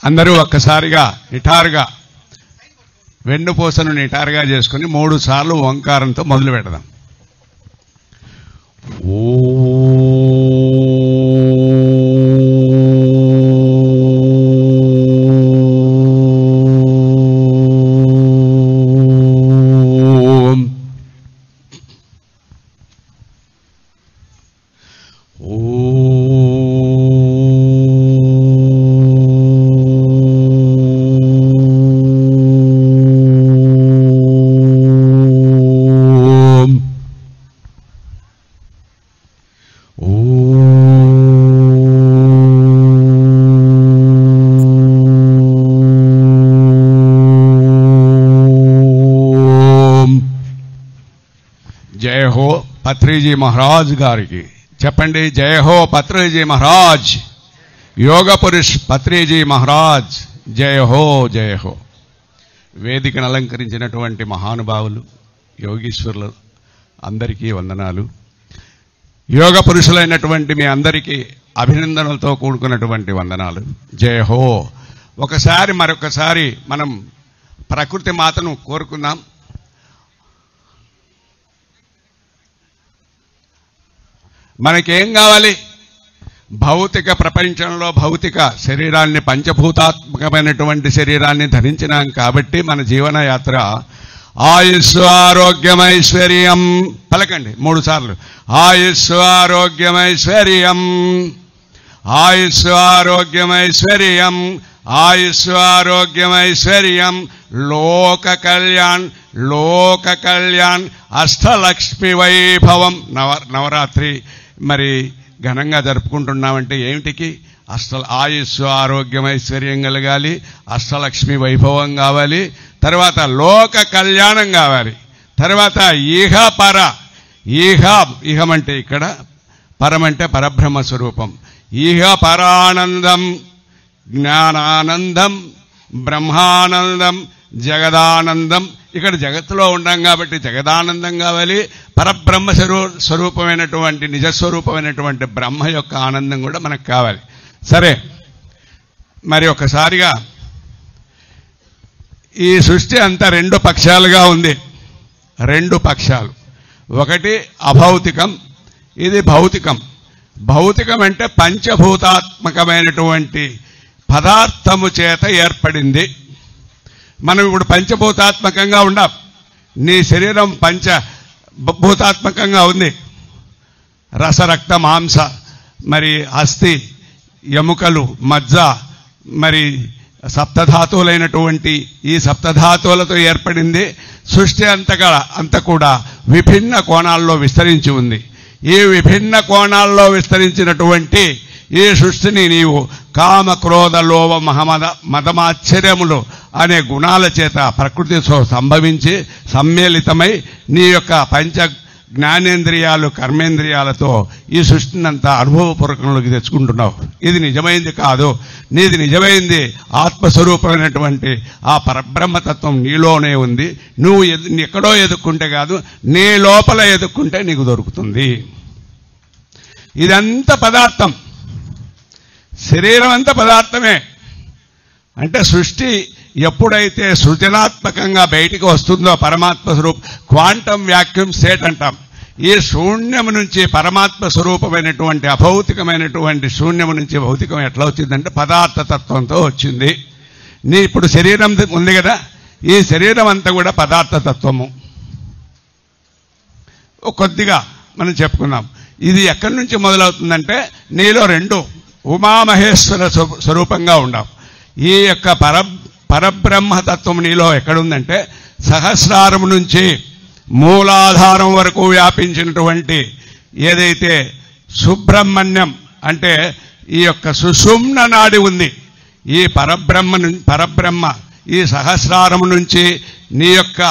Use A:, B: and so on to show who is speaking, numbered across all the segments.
A: అందరూ ఒక్కసారిగా నిటారుగా వెన్నుపూసను నిటారుగా చేసుకుని 3 సార్లు ఓంకారంతో మొదలు పెడదాం. జయ హో పత్రిజీ మహారాజ్ గారికి చెప్పండి. జయ హో పత్రిజీ మహారాజ్, యోగ పురుష్ పత్రిజీ మహారాజ్, జయ హో జయ హో. వేదికను అలంకరించినటువంటి మహానుభావులు, యోగీశ్వరులు అందరికీ వందనాలు. యోగ పురుషులైనటువంటి మీ అందరికీ అభినందనలతో కూడుకున్నటువంటి వందనాలు. జయ హో. ఒకసారి మరొకసారి మనం ప్రకృతి మాతను కోరుకుందాం. మనకేం కావాలి? భౌతిక ప్రపంచంలో భౌతిక శరీరాన్ని, పంచభూతాత్మకమైనటువంటి శరీరాన్ని ధరించినాం కాబట్టి మన జీవనయాత్ర ఆయుస్సు ఆరోగ్యమైశ్వర్యం. పలకండి 3 సార్లు. ఆయుస్సు ఆరోగ్యమైశ్వర్యం, ఆయుస్సు ఆరోగ్యమైశ్వర్యం, ఆయుస్సు ఆరోగ్యమైశ్వర్యం, లోక కళ్యాణ్, లోక కళ్యాణ్, అష్టలక్ష్మి వైభవం. నవరాత్రి మరి ఘనంగా జరుపుకుంటున్నామంటే ఏమిటికి? ఆయుస్సు ఆరోగ్యమైశ్వర్యం కలగాలి, అష్టలక్ష్మి వైభవం కావాలి, తర్వాత లోక కళ్యాణం కావాలి, తర్వాత ఈహ పర. ఈహమంటే ఇక్కడ, పరమంటే పరబ్రహ్మ స్వరూపం. ఈహ పరానందం, జ్ఞానానందం, బ్రహ్మానందం, జగదానందం. ఇక్కడ జగత్తులో ఉన్నాం కాబట్టి జగదానందం కావాలి. పరబ్రహ్మ స్వరూపమైనటువంటి నిజస్వరూపమైనటువంటి బ్రహ్మ యొక్క ఆనందం కూడా మనకు కావాలి. సరే, మరి ఒకసారిగా ఈ సృష్టి అంతా 2 పక్షాలుగా ఉంది. 2 పక్షాలు. ఒకటి అభౌతికం, ఇది భౌతికం. భౌతికం అంటే పంచభూతాత్మకమైనటువంటి పదార్థము చేత ఏర్పడింది. మనం ఇప్పుడు పంచభూతాత్మకంగా ఉండాం. నీ శరీరం పంచభూతాత్మకంగా ఉంది. రసరక్త మాంస, మరి అస్థి, ఎముకలు, మజ్జ, మరి సప్తధాతువులైనటువంటి ఈ సప్తధాతువులతో ఏర్పడింది. సృష్టి అంతా కూడా విభిన్న కోణాల్లో విస్తరించి ఉంది. ఈ విభిన్న కోణాల్లో విస్తరించినటువంటి ఈ సృష్టిని నీవు కామ, క్రోధ, లోభ, మదమాశ్చర్యములు అనే గుణాల చేత ప్రకృతితో సంభవించి సమ్మేళితమై నీ యొక్క పంచ జ్ఞానేంద్రియాలు, కర్మేంద్రియాలతో ఈ సృష్టిని అంతా అనుభవపూర్వకంలోకి తెచ్చుకుంటున్నావు. ఇది నిజమైంది కాదు. నీది నిజమైంది ఆత్మస్వరూపమైనటువంటి ఆ పరబ్రహ్మతత్వం నీలోనే ఉంది. నువ్వు ఎక్కడో ఎదుక్కుంటే కాదు, నీ లోపల ఎదుక్కుంటే నీకు దొరుకుతుంది. ఇదంతా పదార్థం, శరీరం అంతా పదార్థమే. అంటే సృష్టి ఎప్పుడైతే సృజనాత్మకంగా బయటికి వస్తుందో పరమాత్మ స్వరూపం, క్వాంటమ్ వ్యాక్యూమ్ స్టేట్ అంటాం. ఈ శూన్యం నుంచి పరమాత్మ స్వరూపమైనటువంటి అభౌతికమైనటువంటి శూన్యం నుంచి భౌతికం ఎట్లా వచ్చిందంటే పదార్థతత్వంతో వచ్చింది. నీ ఇప్పుడు శరీరం ఉంది కదా, ఈ శరీరం అంతా కూడా పదార్థతత్వము. కొద్దిగా మనం చెప్పుకున్నాం. ఇది ఎక్కడి నుంచి మొదలవుతుందంటే నీలో 2 ఉమామహేశ్వర స్వరూపంగా ఉండవు. ఈ యొక్క పరబ్రహ్మతత్వం నీలో ఎక్కడుందంటే సహస్రారం నుంచి మూలాధారం వరకు వ్యాపించినటువంటి ఏదైతే సుబ్రహ్మణ్యం అంటే ఈ యొక్క సుషుమ్న నాడి ఉంది. ఈ పరబ్రహ్మ ఈ సహస్రారం నుంచి నీ యొక్క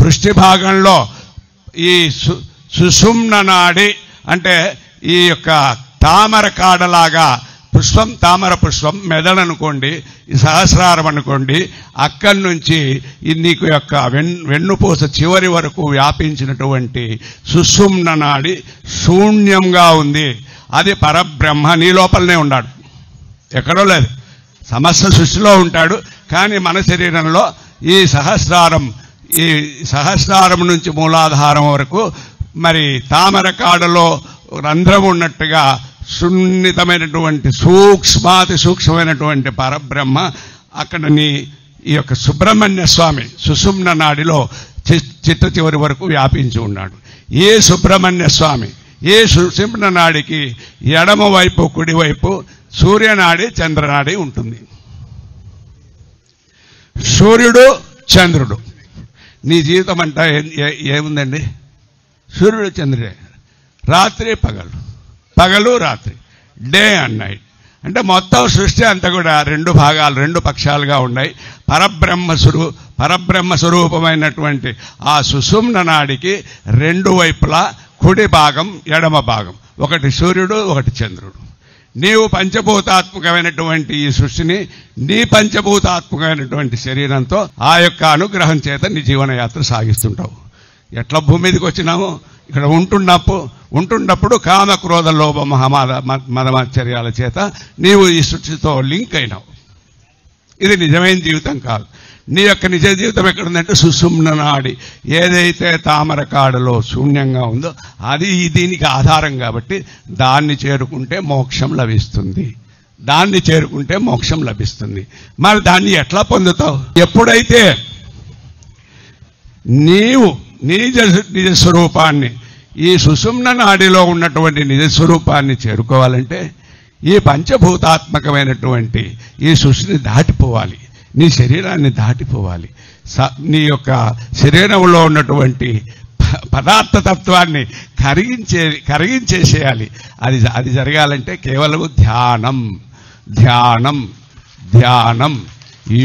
A: పృష్ఠి భాగంలో ఈ సుషుమ్న నాడి అంటే ఈ యొక్క తామర కాడలాగా పుష్పం, తామర పుష్పం మెదడనుకోండి, ఈ సహస్రారం అనుకోండి, అక్కడి నుంచి నీకు యొక్క వెన్నుపూస చివరి వరకు వ్యాపించినటువంటి సుషుమ్న నాడి శూన్యంగా ఉంది. అది పరబ్రహ్మ నీ లోపలనే ఉన్నాడు, ఎక్కడో లేదు. సమస్త సృష్టిలో ఉంటాడు. కానీ మన శరీరంలో ఈ సహస్రారం నుంచి మూలాధారం వరకు మరి తామర కాడలో రంధ్రం ఉన్నట్టుగా సున్నితమైనటువంటి సూక్ష్మాతి సూక్ష్మమైనటువంటి పరబ్రహ్మ అక్కడ ఈ యొక్క సుబ్రహ్మణ్య స్వామి సుషుమ్న నాడిలో చిట్ట చివరి వరకు వ్యాపించి ఉన్నాడు. ఏ సుబ్రహ్మణ్య స్వామి ఏ సుషుమ్న నాడికి ఎడమ వైపు కుడివైపు సూర్యనాడి చంద్రనాడి ఉంటుంది. సూర్యుడు చంద్రుడు నీ జీవితం అంటే ఏముందండి? సూర్యుడు చంద్రుడే, రాత్రి పగలు, పగలు రాత్రి, డే అండ్ నైట్. అంటే మొత్తం సృష్టి అంతా కూడా రెండు భాగాలు, రెండు పక్షాలుగా ఉన్నాయి. పరబ్రహ్మ స్వరూపమైనటువంటి ఆ సుషుమ్న నాడికి రెండు వైపులా కుడి భాగం ఎడమ భాగం, ఒకటి సూర్యుడు ఒకటి చంద్రుడు. నీవు పంచభూతాత్మకమైనటువంటి ఈ సృష్టిని నీ పంచభూతాత్మకమైనటువంటి శరీరంతో ఆ యొక్క అనుగ్రహం చేత నీ జీవనయాత్ర సాగిస్తుంటావు. ఎట్లా భూమి మీదకి వచ్చినామో ఇక్కడ ఉంటున్నప్పుడు కామ క్రోధ లోభ మదమాశ్చర్యాల చేత నీవు ఈ సృష్టితో లింక్ అయినావు. ఇది నిజమైన జీవితం కాదు. నీ యొక్క నిజ జీవితం ఎక్కడుందంటే సుషుమ్న నాడి ఏదైతే తామర కాడలో శూన్యంగా ఉందో అది దీనికి ఆధారం. కాబట్టి దాన్ని చేరుకుంటే మోక్షం లభిస్తుంది. మరి దాన్ని ఎట్లా పొందుతావు? ఎప్పుడైతే నీవు నిజ స్వరూపాన్ని ఈ సుషుమ్న నాడిలో ఉన్నటువంటి నిజ స్వరూపాన్ని చేరుకోవాలంటే ఈ పంచభూతాత్మకమైనటువంటి ఈ సృష్టిని దాటిపోవాలి, నీ శరీరాన్ని దాటిపోవాలి. నీ యొక్క శరీరంలో ఉన్నటువంటి పదార్థతత్వాన్ని కరిగించేసేయాలి. అది జరగాలంటే కేవలం ధ్యానం,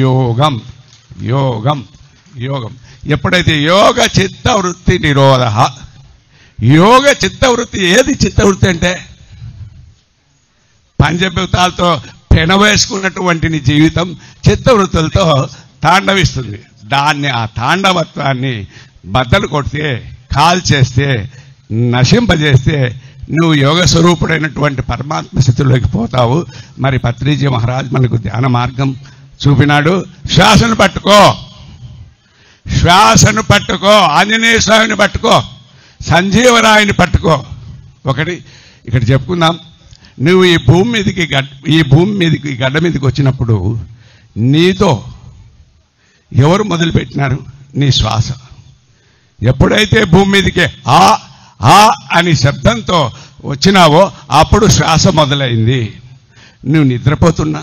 A: యోగం. ఎప్పుడైతే యోగ చిత్తవృత్తి నిరోధ, యోగ చిత్తవృత్తి ఏది? చిత్తవృత్తి అంటే పంచభూతాలతో పెనవేసుకున్నటువంటి నీ జీవితం చిత్తవృత్తులతో తాండవిస్తుంది. ఆ తాండవత్వాన్ని బద్దలు కొడితే, కాల్చేస్తే, నశింపజేస్తే నువ్వు యోగ స్వరూపుడైనటువంటి పరమాత్మ స్థితిలోకి పోతావు. మరి పత్రిజీ మహారాజ్ మనకు ధ్యాన మార్గం చూపినాడు. శ్వాసను పట్టుకో, ఆంజనేయ స్వామిని పట్టుకో, సంజీవరాయుని పట్టుకో. ఒకటి ఇక్కడ చెప్పుకుందాం. నువ్వు ఈ భూమి మీదకి గడ్డ మీదకి వచ్చినప్పుడు నీతో ఎవరు మొదలుపెట్టినారు? నీ శ్వాస. ఎప్పుడైతే భూమి మీదకి ఆ అని శబ్దంతో వచ్చినావో అప్పుడు శ్వాస మొదలైంది. నువ్వు నిద్రపోతున్నా,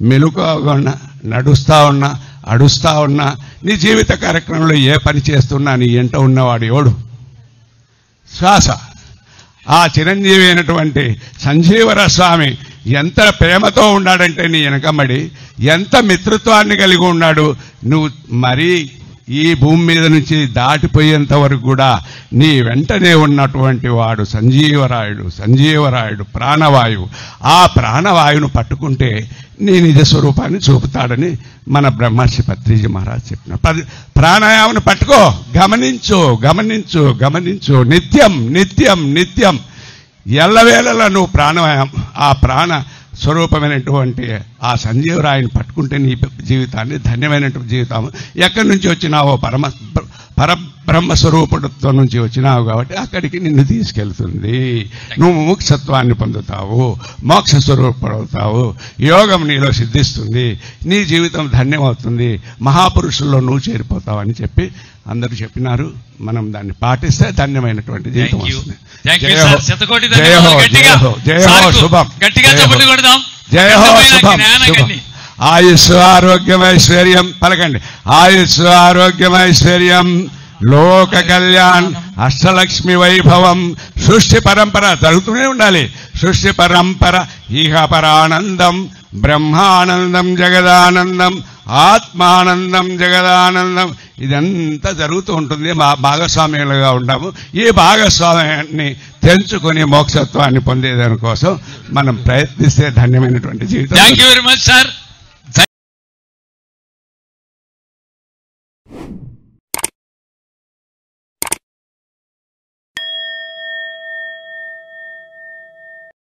A: మెలకువగా ఉన్నా, నడుస్తా ఉన్నా, అడుస్తా ఉన్నా, నీ జీవిత కార్యక్రమంలో ఏ పని చేస్తున్నా నీ ఎంట ఉన్నవాడు ఎవడు? శ్వాస. ఆ చిరంజీవి అయినటువంటి సంజీవర స్వామి ఎంత ప్రేమతో ఉన్నాడంటే నీ వెనకమ్మడి ఎంత మిత్రత్వాన్ని కలిగి ఉన్నాడు. నువ్వు మరీ ఈ భూమి మీద నుంచి దాటిపోయేంత వరకు కూడా నీ వెంటనే ఉన్నటువంటి వాడు సంజీవరాయుడు ప్రాణవాయువు. ఆ ప్రాణవాయువును పట్టుకుంటే నీ నిజ స్వరూపాన్ని చూపుతాడని మన బ్రహ్మర్షి పత్రిజీ మహారాజ్ చెప్పినారు. ప్రాణాయామను పట్టుకో, గమనించు. నిత్యం ఎల్లవేళలా నువ్వు ప్రాణాయామం, ఆ ప్రాణ స్వరూపమైనటువంటి ఆ సంజీవరాయుని పట్టుకుంటే నీ జీవితాన్ని ధన్యమైనటువంటి జీవితం. ఎక్కడి నుంచి వచ్చినావో పరబ్రహ్మ స్వరూపత్వం నుంచి వచ్చినావు కాబట్టి అక్కడికి నిన్ను తీసుకెళ్తుంది. నువ్వు మోక్షత్వాన్ని పొందుతావు, మోక్ష స్వరూపుడవుతావు, యోగం నీలో సిద్ధిస్తుంది, నీ జీవితం ధన్యమవుతుంది, మహాపురుషుల్లో నువ్వు చేరిపోతావు అని చెప్పి అందరూ చెప్పినారు. మనం దాన్ని పాటిస్తే ధన్యమైనటువంటి జీవితం వస్తుంది. ఆయుస్సు ఆరోగ్యమైశ్వర్యం పలకండి. ఆయుస్సు ఆరోగ్యమైశ్వర్యం, లోక కళ్యాణ్, అష్టలక్ష్మి వైభవం. సృష్టి పరంపర జరుగుతూనే ఉండాలి. సృష్టి పరంపర ఇహ పరానందం, బ్రహ్మానందం జగదానందం, ఆత్మానందం జగదానందం. ఇదంతా జరుగుతూ ఉంటుంది. భాగస్వామ్యులుగా ఉంటాము. ఈ భాగస్వామ్యాన్ని తెంచుకొని మోక్షత్వాన్ని పొందేదాని కోసం మనం ప్రయత్నిస్తే ధన్యమైనటువంటి జీవితం.
B: Thank you very much sir.